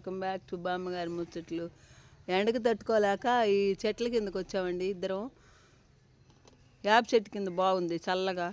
Welcome back to బామ్మగారి ముచ్చట్లు. ఎండకు తట్టుకోలేక ఈ చెట్ల కిందకు వచ్చామండి ఇద్దరం. యాప్ చెట్టు కింద బాగుంది చల్లగా.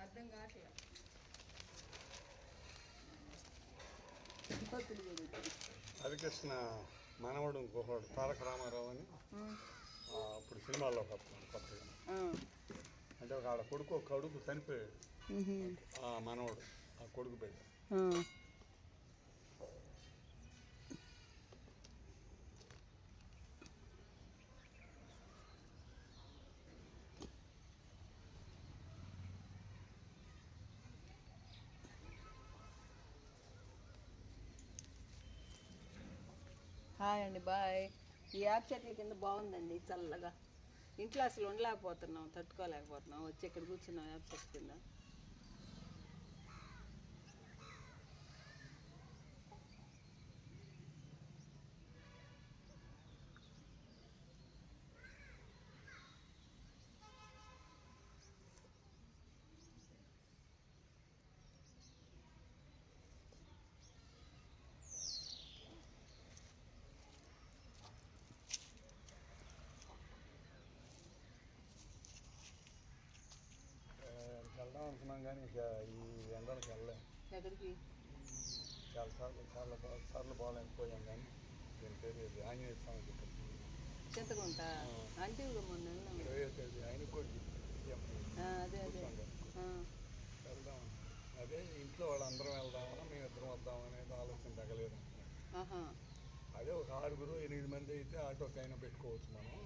అర్థం కావట్లేదు. హరికృష్ణ మనవడు ఇంకొకడు తారక రామారావు అని అప్పుడు సినిమాల్లో కొత్తగా అంటే ఒక ఆడ కొడుకు ఒక కొడుకు చనిపోయాడు. ఆ మనవడు ఆ కొడుకు బిడ్డ. హాయ్ అండి, బాయ్. ఈ యాప్ చెట్ల కింద బాగుందండి చల్లగా. ఇంట్లో అసలు ఉండలేకపోతున్నాం, తట్టుకోలేకపోతున్నాం. వచ్చి ఇక్కడ కూర్చున్నాం యాప్ చెట్ల కింద. వెళ్దాం అనుకున్నాం కానీ ఇక ఈ ఎండలకు వెళ్ళలేం. ఎక్కడికి? చాలా సార్లు పోలేకపోయాం కానీ దీని పేరు ఇది ఆంజనేయ స్వామి దగ్గరికి చింతకుంట అంటే మొన్న 20వ తేదీ ఆయన కూడా అదే వెళ్దాం. అదే ఇంట్లో వాళ్ళందరం వెళ్దామని మేము ఇద్దరం వద్దామనేది ఆలోచన తగలేదు. అదే ఒక 6-8 మంది అయితే ఆటోకైనా పెట్టుకోవచ్చు మనం.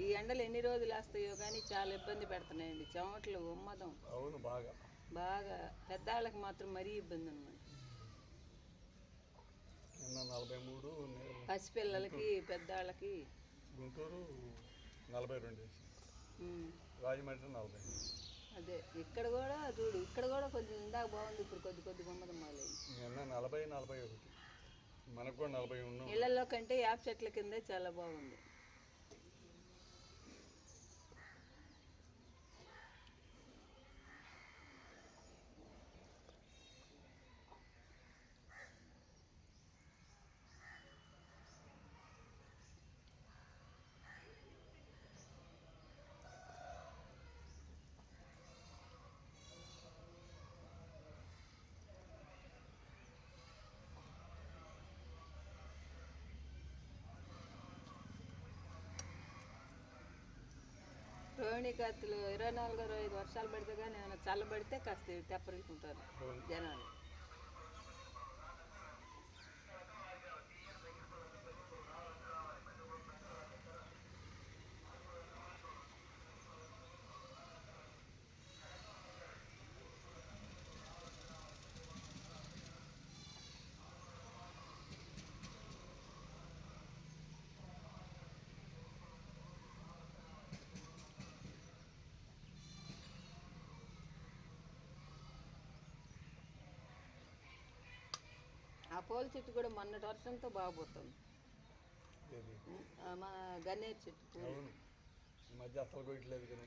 ఈ ఎండలు ఎన్ని రోజులు వేస్తాయో కానీ చాలా ఇబ్బంది పెడుతున్నాయండి. చెమటలు ఉమ్మదం. అవును, బాగా పెద్దవాళ్ళకి మాత్రం మరీ ఇబ్బంది అనమాట. 43, పసిపిల్లలకి పెద్దవాళ్ళకి. గుంటూరు 42, రాజమండ్రి 40. అదే ఇక్కడ కూడా చూడు, ఇక్కడ కూడా కొంచెం ఇందాక బాగుంది, ఇప్పుడు కొద్ది ఉమ్మదం మాలేదు. నిన్న 40, 41, మనకు కూడా 40 ఉన్నాం. ఇళ్లలో కంటే యాప్ చెట్ల కిందే చాలా బాగుంది. రోహిణి కార్తీలు 24, 25 వర్షాలు పడితే కానీ ఏమైనా చల్లబడితే కాస్త తెప్పరించుకుంటారు జనాలు. ఆ పూల చెట్టు కూడా మొన్నటి వర్షంతో బాగుపోతుంది. మా గన్నేరు చెట్టు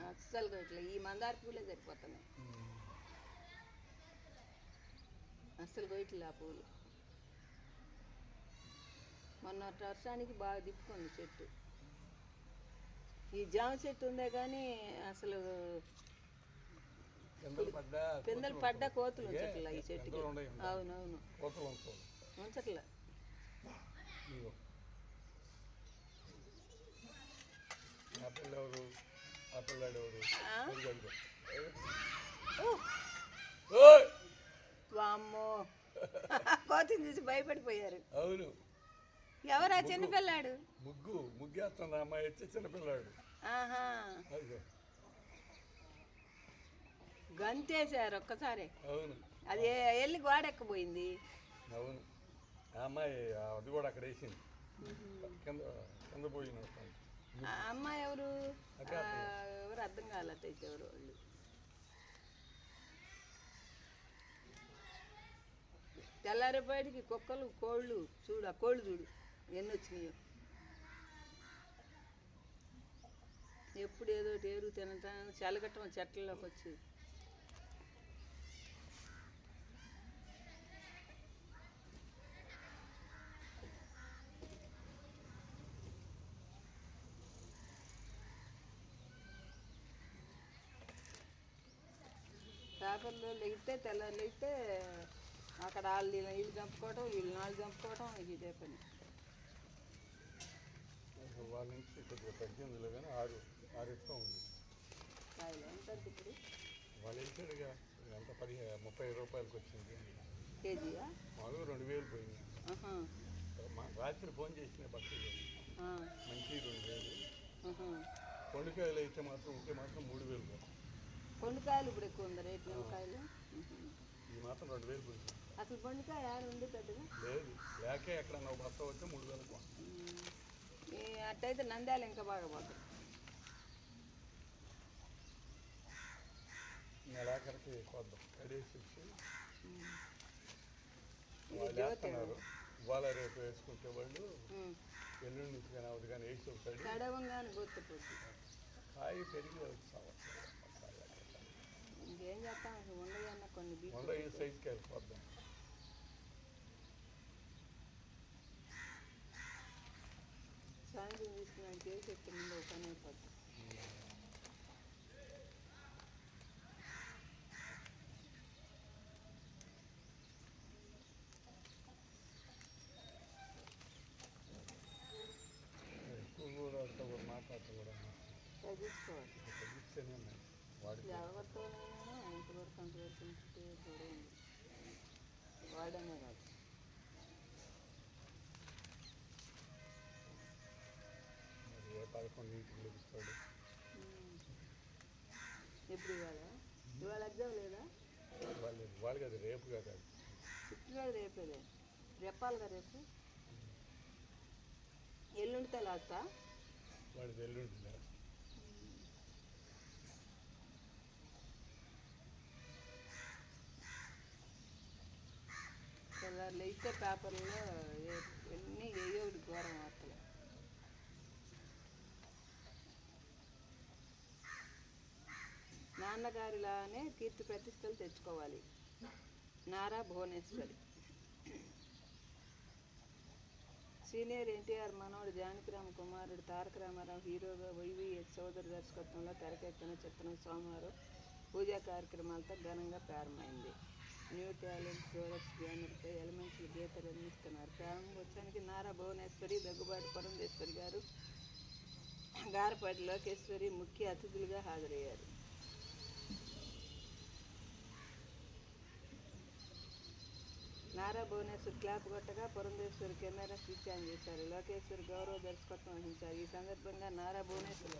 అస్సలు కొట్టలేదు. ఈ మందార పూలే సరిపోతున్నాయి, అస్సలు కొట్టలే ఆ పూలు. మొన్న వర్షానికి బాగా దిప్పుకుంది చెట్టు. ఈ జామ చెట్టు ఉందే కానీ అసలు పిందెలు పడ్డా కోతులు ఉంచట్లా ఈ చెట్టుకి. అవునవును ఉంచట్లా. వామ్మో కోతిని చూసి భయపడిపోయారు. అవును. ఎవరా చిన్నపిల్లాడు? ముగ్గేస్తుంది అమ్మాయి వచ్చి చిన్నపిల్లాడు. ఆహా గంతేశారు ఒక్కసారి. అవును. అది వెళ్ళి గోడెక్కపోయింది. అవును. ఆ అమ్మాయి అది కూడా అక్కడ వేసింది కింద కింద పోయిన. అమ్మాయి ఎవరు ఎవరు అర్థం కాలేదైతే ఎవరు వాళ్ళు. తెల్లారేపాటికి కుక్కలు కోళ్ళు చూడు, ఆ కోళ్ళు చూడు ఎన్ని వచ్చినాయో. ఎప్పుడు ఏదో ఏరు తినటానికి చలిగట్టం చెట్లలోకి వచ్చి. పేపర్లో లెగితే తెల్లారు లెగితే అక్కడ వాళ్ళు వీళ్ళు చంపుకోవటం, వీళ్ళు నాళ్ళు చంపుకోవటం, ఇదే పని. వాళ్ళ నుంచి కొద్దిగా తగ్గిందిలే కానీ 6 ఉంది కాయలు ఎంత ఇప్పుడు వాళ్ళు వేసాడుగా. ఎంత 30 రూపాయలకి వచ్చింది కేజీయా? మామూలుగా 2000 పోయింది. రాత్రి ఫోన్ చేసిన బట్టలు మంచి 2000. కొండకాయలు అయితే మాత్రం ఉంటే మాత్రం 3000. కొండకాయలు ఇప్పుడు ఎక్కువ ఉంది రేటు. నిమ్మకాయలు ఈ మాత్రం 2000 పోయింది. అసలు కొండకాయ ఉంది పెద్దగా లేదు. లేకే ఎక్కడన్నా ఒక బస్తా వచ్చి 3000. అట్టయితే నంద్యాల ఇంకా బాగా పోతుంది. నెలాఖరికి కొద్దాం కడేసి వాళ్ళు వేస్తున్నారు. ఇవాళ రేపు వేసుకుంటే వాళ్ళు ఎల్లుండి నుంచి కానీ అవుతుంది కానీ వేసి ఒకసారి తడవంగానే గుర్తుపోతుంది. కాయ పెరిగి ఇంకేం చేస్తాం ఉండయన్న కొన్ని ఈ సైజుకి వెళ్ళిపోద్దాం. సాయంత్రం తీసుకున్నాను చేసి ఎక్కడ ముందు ఒక పని అయిపోద్ది. తగ్గించుకోవాలి. ఎవరితోనైనా ఎంతవరకు అంతవరకు ఉంచితే చూడండి. వాడనే కాదు. ఎప్పుడు ఇవాళ ఎగ్జామ్ లేదా? వాళ్ళకి అది రేపు కదా. చిట్టుగాడు రేపేలే. రేపాలిగా రేపు. ఎల్లుండితే లాస్తా? వాడిది ఎల్లుండి లాస్ట్. తెల్లారులు అయితే పేపర్లో ఎన్ని ఏయో ఒకటి ఘోరం వార్తలు. నాన్నగారిలానే కీర్తి ప్రతిష్టలు తెచ్చుకోవాలి. నారా భువనేశ్వరి. సీనియర్ ఎన్టీఆర్ మనవడు జానకిరామ్ కుమారుడు తారక రామారావు హీరోగా వైవిఎస్ చౌదరి దర్శకత్వంలో తెరకెక్కిన చిత్రం సోమవారం పూజా కార్యక్రమాలతో ఘనంగా ప్రారంభమైంది. న్యూ టాలెంట్ జ్యువెలర్స్ బ్యానర్పై ఎలిమెంట్స్ గీత నిర్మిస్తున్నారు. ప్రారంభోత్సవానికి నారా భువనేశ్వరి, దగ్గుబాటి పురంధేశ్వరి గారు, గారపాటి లోకేశ్వరి ముఖ్య అతిథులుగా హాజరయ్యారు. నారా భువనేశ్వర్ క్లాప్ కొట్టగా పురంధేశ్వరి కెమెరా స్విచ్ ఆన్ చేశారు. లోకేశ్వరి గౌరవ దర్శకత్వం వహించారు. ఈ సందర్భంగా నారా భువనేశ్వర్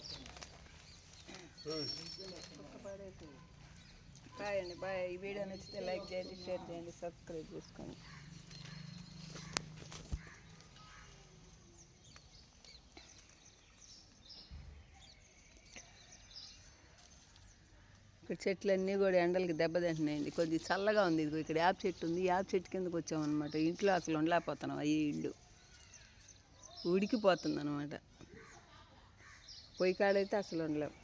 బాయ్ అండి. బాయ్. ఈ వీడియో నచ్చితే లైక్ చేయండి, షేర్ చేయండి, సబ్స్క్రైబ్ చేసుకోండి. ఇక్కడ చెట్లన్నీ కూడా ఎండలకి దెబ్బతింటున్నాయండి. కొద్దిగా చల్లగా ఉంది. ఇదిగో ఇక్కడ యాప్ చెట్టు ఉంది. యాప్ చెట్టు కిందకు వచ్చామన్నమాట. ఇంట్లో అసలు ఉండలేకపోతున్నాం. ఈ ఇల్లు ఉడికిపోతుంది అన్నమాట. పొయ్యి కాడైతే అసలు ఉండలేము.